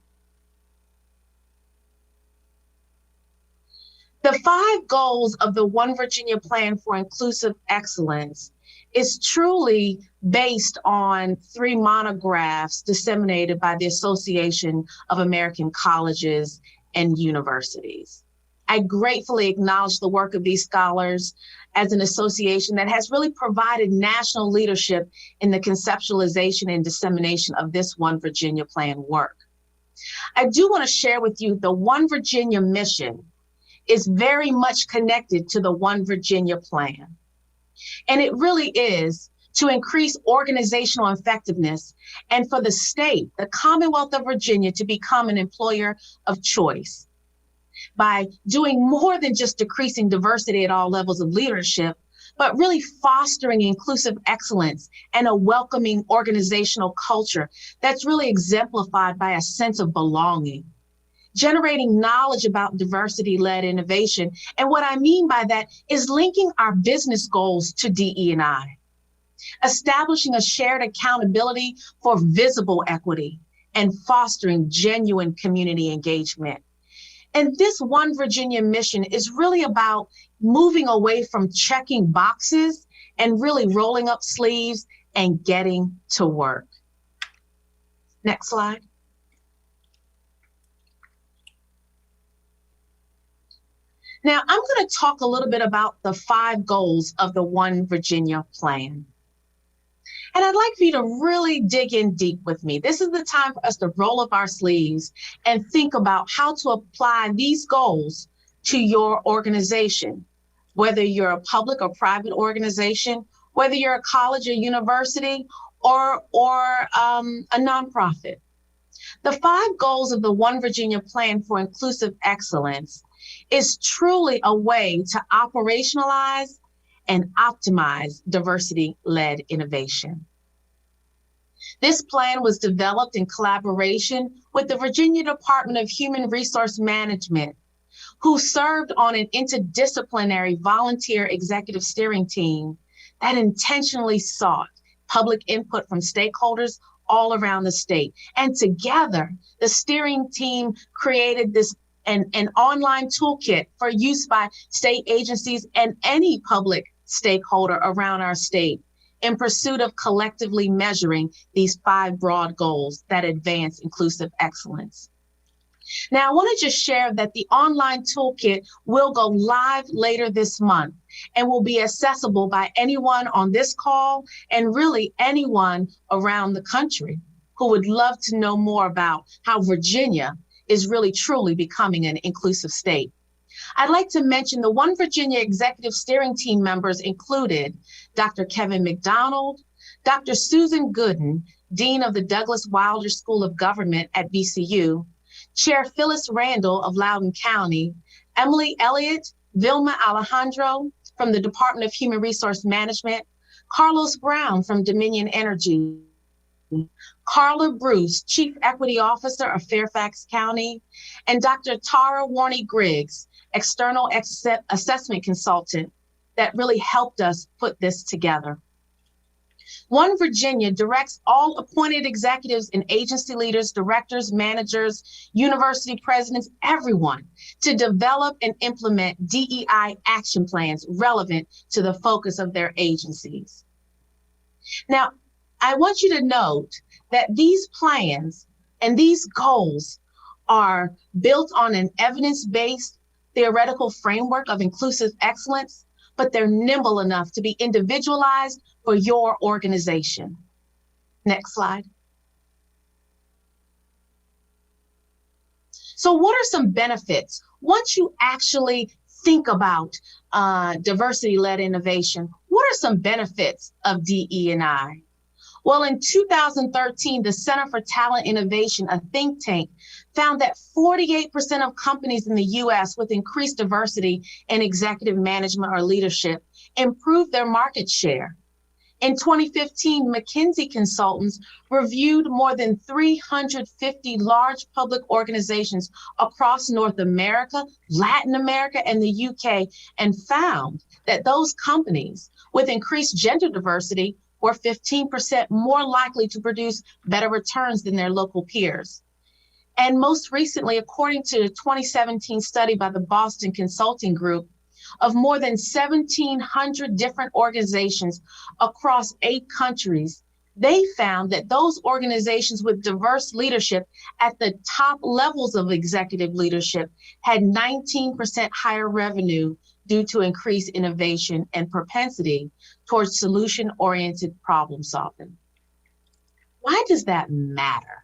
The 5 goals of the One Virginia Plan for inclusive excellence is truly based on 3 monographs disseminated by the Association of American Colleges and Universities. I gratefully acknowledge the work of these scholars as an association that has really provided national leadership in the conceptualization and dissemination of this One Virginia Plan work. I do want to share with you the One Virginia mission is very much connected to the One Virginia Plan. And it really is to increase organizational effectiveness and for the state, the Commonwealth of Virginia, to become an employer of choice by doing more than just decreasing diversity at all levels of leadership, but really fostering inclusive excellence and a welcoming organizational culture that's really exemplified by a sense of belonging. Generating knowledge about diversity-led innovation. And what I mean by that is linking our business goals to DE&I, establishing a shared accountability for visible equity, and fostering genuine community engagement. And this One Virginia mission is really about moving away from checking boxes and really rolling up sleeves and getting to work. Next slide. Now, I'm going to talk a little bit about the 5 goals of the One Virginia Plan. And I'd like for you to really dig in deep with me. This is the time for us to roll up our sleeves and think about how to apply these goals to your organization, whether you're a public or private organization, whether you're a college or university or a nonprofit. The 5 goals of the One Virginia Plan for Inclusive Excellence is truly a way to operationalize and optimize diversity-led innovation. This plan was developed in collaboration with the Virginia Department of Human Resource Management, who served on an interdisciplinary volunteer executive steering team that intentionally sought public input from stakeholders all around the state. And together, the steering team created an online toolkit for use by state agencies and any public stakeholder around our state in pursuit of collectively measuring these 5 broad goals that advance inclusive excellence. Now, I want to just share that the online toolkit will go live later this month and will be accessible by anyone on this call and really anyone around the country who would love to know more about how Virginia is really truly becoming an inclusive state. I'd like to mention the One Virginia Executive Steering Team members included Dr. Kevin McDonald, Dr. Susan Gooden, Dean of the Douglas Wilder School of Government at VCU, Chair Phyllis Randall of Loudoun County, Emily Elliott, Vilma Alejandro from the Department of Human Resource Management, Carlos Brown from Dominion Energy, Carla Bruce, Chief Equity Officer of Fairfax County, and Dr. Tara Warney-Griggs, External Assessment Consultant, that really helped us put this together. One Virginia directs all appointed executives and agency leaders, directors, managers, university presidents, everyone to develop and implement DEI action plans relevant to the focus of their agencies. Now, I want you to note that these plans and these goals are built on an evidence-based theoretical framework of inclusive excellence, but they're nimble enough to be individualized for your organization. Next slide. So what are some benefits? Once you actually think about diversity-led innovation, what are some benefits of DE&I? Well, in 2013, the Center for Talent Innovation, a think tank, found that 48% of companies in the US with increased diversity in executive management or leadership improved their market share. In 2015, McKinsey consultants reviewed more than 350 large public organizations across North America, Latin America, and the UK, and found that those companies with increased gender diversity were 15% more likely to produce better returns than their local peers. And most recently, according to a 2017 study by the Boston Consulting Group, of more than 1,700 different organizations across 8 countries, they found that those organizations with diverse leadership at the top levels of executive leadership had 19% higher revenue due to increased innovation and propensity towards solution-oriented problem solving. Why does that matter?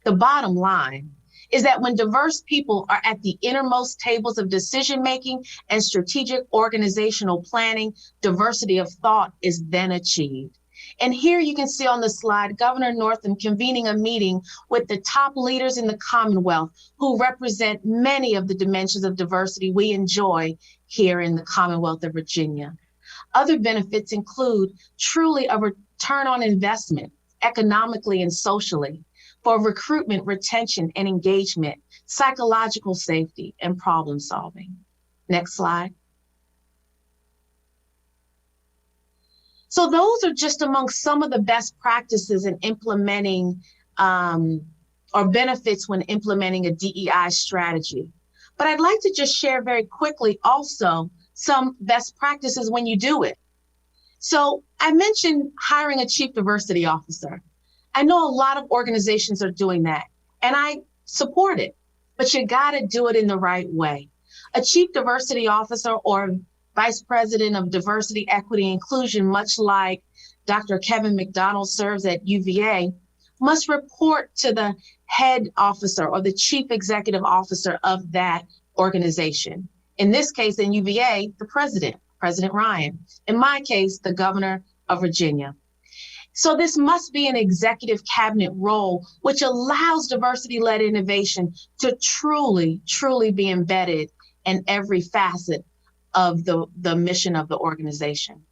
The bottom line is that when diverse people are at the innermost tables of decision-making and strategic organizational planning, diversity of thought is then achieved. And here you can see on the slide, Governor Northam convening a meeting with the top leaders in the Commonwealth who represent many of the dimensions of diversity we enjoy here in the Commonwealth of Virginia. Other benefits include truly a return on investment, economically and socially, for recruitment, retention, and engagement, psychological safety, and problem solving. Next slide. So those are just among some of the best practices in implementing or benefits when implementing a DEI strategy. But I'd like to just share very quickly also some best practices when you do it. So I mentioned hiring a chief diversity officer. I know a lot of organizations are doing that, and I support it, but you gotta do it in the right way. A chief diversity officer or vice president of diversity, equity, inclusion, much like Dr. Kevin McDonald serves at UVA, must report to the head officer or the chief executive officer of that organization. In this case, in UVA, the president, President Ryan. In my case, the governor of Virginia. So this must be an executive cabinet role, which allows diversity-led innovation to truly, truly be embedded in every facet of the mission of the organization.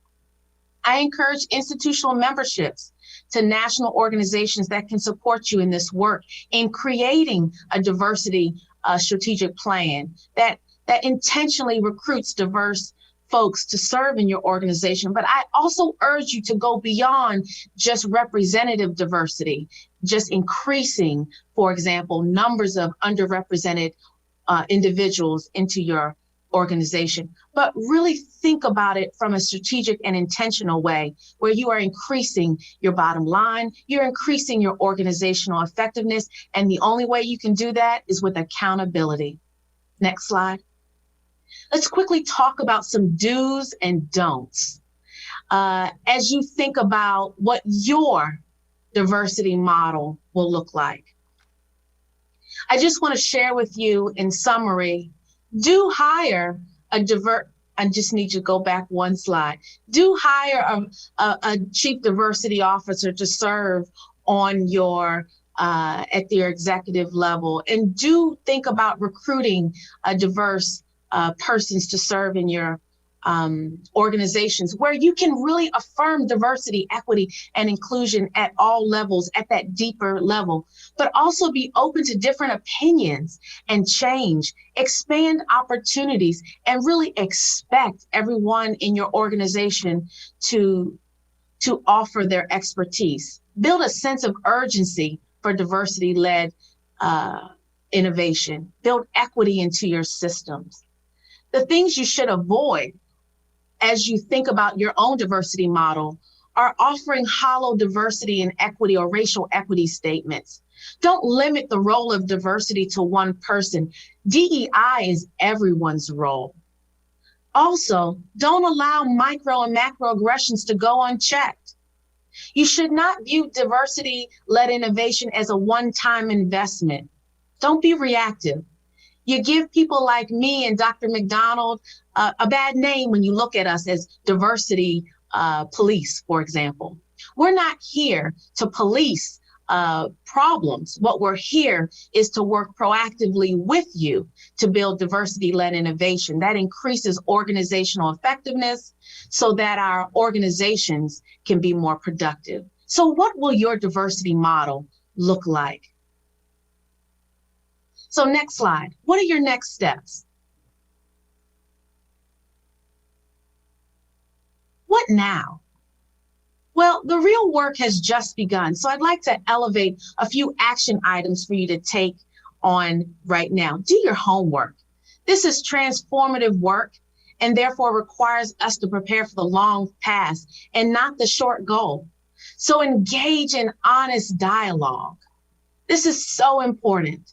I encourage institutional memberships to national organizations that can support you in this work in creating a diversity strategic plan that intentionally recruits diverse folks to serve in your organization. But I also urge you to go beyond just representative diversity, just increasing, for example, numbers of underrepresented individuals into your organization, but really think about it from a strategic and intentional way where you are increasing your bottom line, you're increasing your organizational effectiveness, and the only way you can do that is with accountability. Next slide. Let's quickly talk about some do's and don'ts as you think about what your diversity model will look like. I just want to share with you in summary, do hire I just need you to go back one slide. Do hire a chief diversity officer to serve on your at your executive level, and do think about recruiting diverse persons to serve in your organizations where you can really affirm diversity, equity, and inclusion at all levels, at that deeper level, but also be open to different opinions and change, expand opportunities, and really expect everyone in your organization to offer their expertise. Build a sense of urgency for diversity-led innovation. Build equity into your systems. The things you should avoid as you think about your own diversity model are offering hollow diversity and equity or racial equity statements. Don't limit the role of diversity to one person. DEI is everyone's role. Also, don't allow micro and macroaggressions to go unchecked. You should not view diversity-led innovation as a one-time investment. Don't be reactive. You give people like me and Dr. McDonald a bad name when you look at us as diversity police, for example. We're not here to police problems. What we're here is to work proactively with you to build diversity-led innovation that increases organizational effectiveness so that our organizations can be more productive. So what will your diversity model look like? So next slide. What are your next steps? What now? Well, the real work has just begun. So I'd like to elevate a few action items for you to take on right now. Do your homework. This is transformative work, and therefore requires us to prepare for the long path and not the short goal. So engage in honest dialogue. This is so important.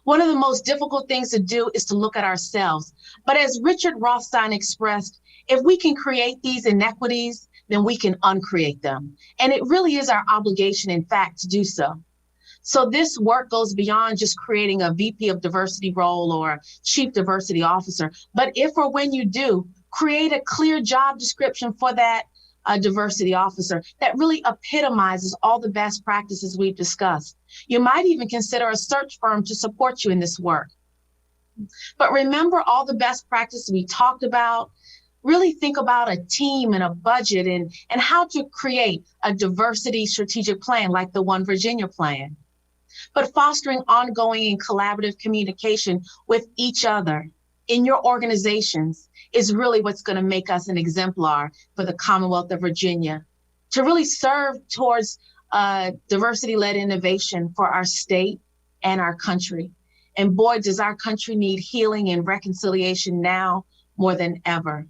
One of the most difficult things to do is to look at ourselves. But as Richard Rothstein expressed, if we can create these inequities, then we can uncreate them. And it really is our obligation, in fact, to do so. So this work goes beyond just creating a VP of diversity role or chief diversity officer. But if or when you do, create a clear job description for that diversity officer that really epitomizes all the best practices we've discussed. You might even consider a search firm to support you in this work. But remember all the best practices we talked about. Really think about a team and a budget and how to create a diversity strategic plan like the One Virginia plan. But fostering ongoing and collaborative communication with each other in your organizations is really what's going to make us an exemplar for the Commonwealth of Virginia, to really serve towards diversity-led innovation for our state and our country. And boy, does our country need healing and reconciliation now more than ever.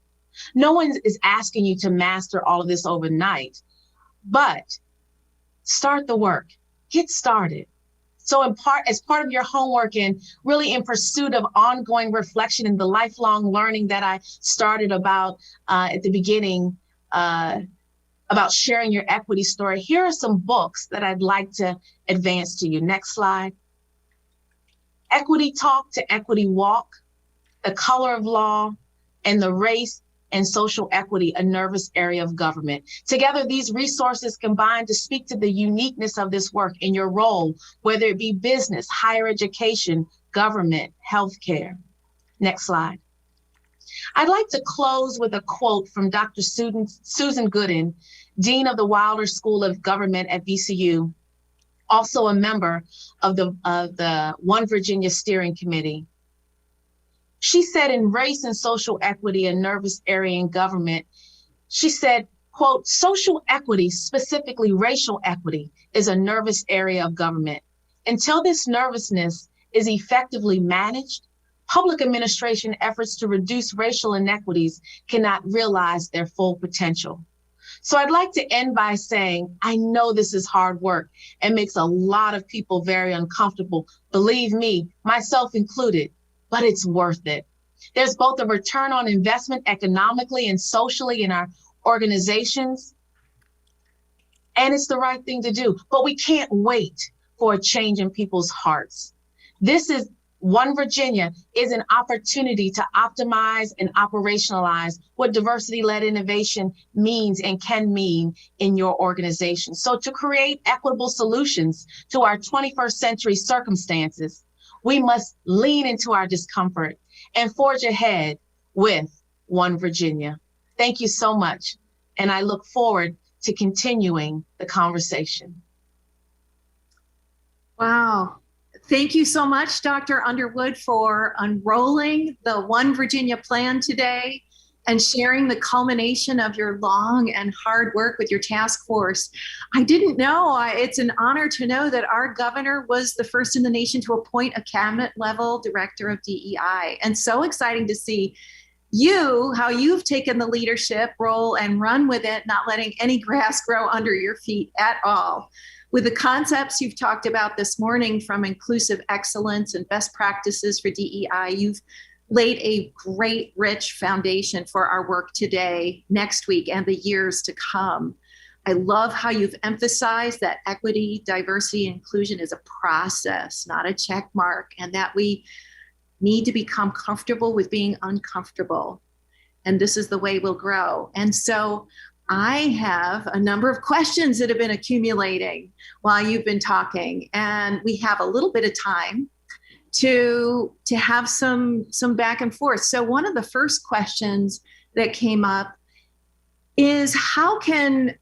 No one is asking you to master all of this overnight, but start the work, get started. So as part of your homework and really in pursuit of ongoing reflection and the lifelong learning that I started about at the beginning about sharing your equity story, here are some books that I'd like to advance to you. Next slide. Equity Talk to Equity Walk, The Color of Law, and The Race and Social Equity, a Nervous Area of Government. Together, these resources combine to speak to the uniqueness of this work in your role, whether it be business, higher education, government, healthcare. Next slide. I'd like to close with a quote from Dr. Susan Gooden, Dean of the Wilder School of Government at VCU, also a member of the One Virginia Steering Committee. She said in Race and Social Equity, a Nervous Area in Government, she said, quote, social equity, specifically racial equity, is a nervous area of government. Until this nervousness is effectively managed, public administration efforts to reduce racial inequities cannot realize their full potential. So I'd like to end by saying, I know this is hard work and makes a lot of people very uncomfortable. Believe me, myself included, but it's worth it. There's both a return on investment economically and socially in our organizations, and it's the right thing to do, but we can't wait for a change in people's hearts. This is One Virginia is an opportunity to optimize and operationalize what diversity-led innovation means and can mean in your organization. So to create equitable solutions to our 21st century circumstances, we must lean into our discomfort and forge ahead with One Virginia. Thank you so much, and I look forward to continuing the conversation. Wow. Thank you so much, Dr. Underwood, for unrolling the One Virginia plan today and sharing the culmination of your long and hard work with your task force. I didn't know, it's an honor to know that our governor was the first in the nation to appoint a cabinet level director of DEI. And so exciting to see how you've taken the leadership role and run with it, not letting any grass grow under your feet at all. With the concepts you've talked about this morning, from inclusive excellence and best practices for DEI, you've laid a great, rich foundation for our work today, next week, and the years to come. I love how you've emphasized that equity, diversity, and inclusion is a process, not a check mark, and that we need to become comfortable with being uncomfortable. And this is the way we'll grow. And so I have a number of questions that have been accumulating while you've been talking, and we have a little bit of time to have some back and forth. So one of the first questions that came up is how can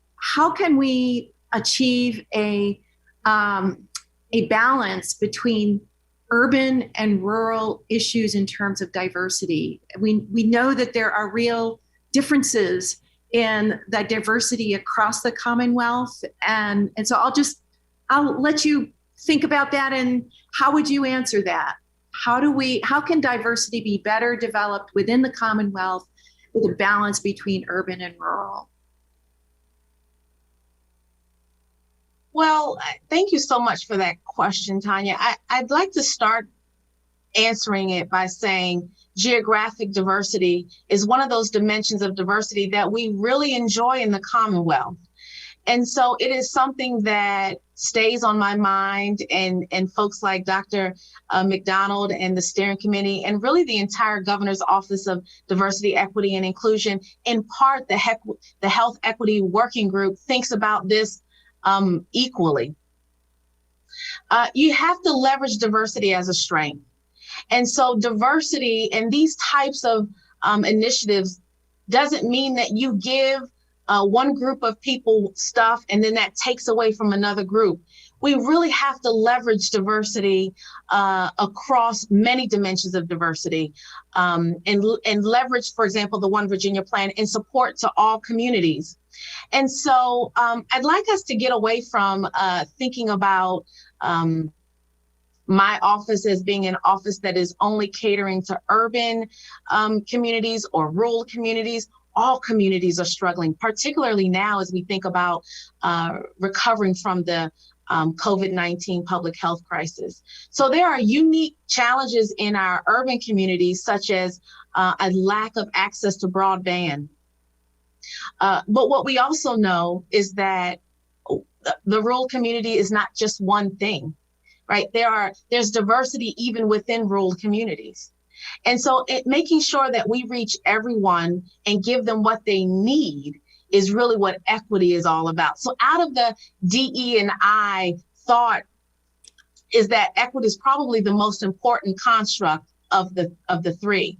we achieve a balance between urban and rural issues in terms of diversity? We know that there are real differences in the diversity across the Commonwealth, and so I'll let you think about that, and how would you answer that? how can diversity be better developed within the Commonwealth with a balance between urban and rural? Well, thank you so much for that question, Tanya. I'd like to start answering it by saying geographic diversity is one of those dimensions of diversity that we really enjoy in the Commonwealth. And so it is something that stays on my mind, and folks like Dr. McDonald and the steering committee, and really the entire governor's office of diversity, equity, and inclusion, in part the health equity working group thinks about this equally. You have to leverage diversity as a strength. And so diversity and these types of initiatives doesn't mean that you give one group of people stuff and then that takes away from another group. We really have to leverage diversity across many dimensions of diversity, and leverage, for example, the One Virginia plan in support to all communities. And so I'd like us to get away from thinking about my office as being an office that is only catering to urban communities or rural communities. All communities are struggling, particularly now as we think about recovering from the COVID-19 public health crisis. So there are unique challenges in our urban communities, such as a lack of access to broadband. But what we also know is that the rural community is not just one thing, right? There's diversity even within rural communities. And so making sure that we reach everyone and give them what they need is really what equity is all about. So out of the DE&I thought is that equity is probably the most important construct of the three.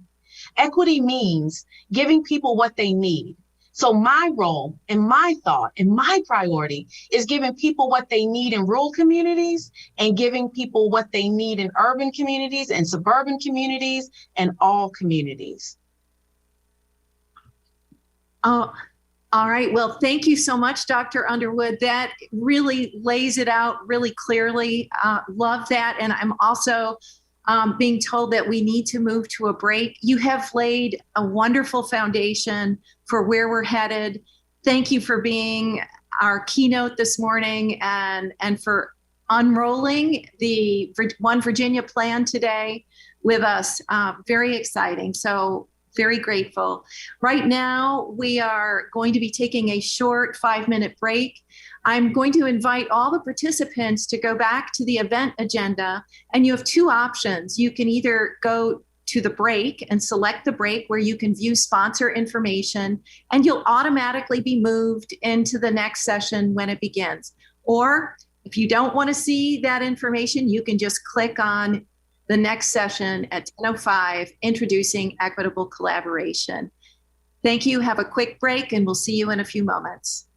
Equity means giving people what they need. So my role and my thought and my priority is giving people what they need in rural communities and giving people what they need in urban communities and suburban communities and all communities. Oh, all right. Well, thank you so much, Dr. Underwood. That really lays it out really clearly. Love that. And I'm also being told that we need to move to a break. You have laid a wonderful foundation for where we're headed. Thank you for being our keynote this morning and for unrolling the One Virginia plan today with us. Very exciting. So very grateful. Right now, we are going to be taking a short 5-minute break. I'm going to invite all the participants to go back to the event agenda, and you have two options. You can either go to the break and select the break where you can view sponsor information, and you'll automatically be moved into the next session when it begins. Or if you don't want to see that information, you can just click on the next session at 10:05, Introducing Equitable Collaboration. Thank you. Have a quick break, and we'll see you in a few moments.